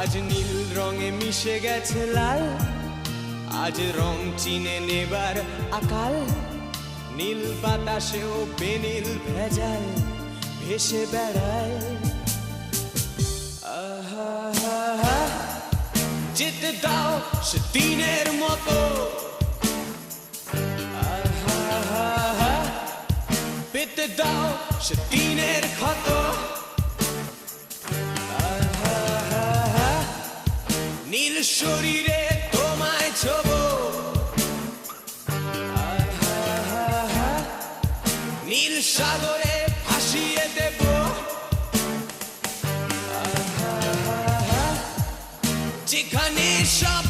আজ নীল রঙে মিশে গেছে লাল, আজ রং চিনে নেবার আকাল। নীল বাতাসেও বেনীল ভেজাল ভেসে বেড়ায়। আহা, যেতে দাও সে দিনের মতো। আহা, পেতে দাও সে দিনের ক্ষত। আহা, নীল শরীরে তোমায় ছোবো। আহা, নীল সাগরে ভাসিয়ে দেব। যেখানে সব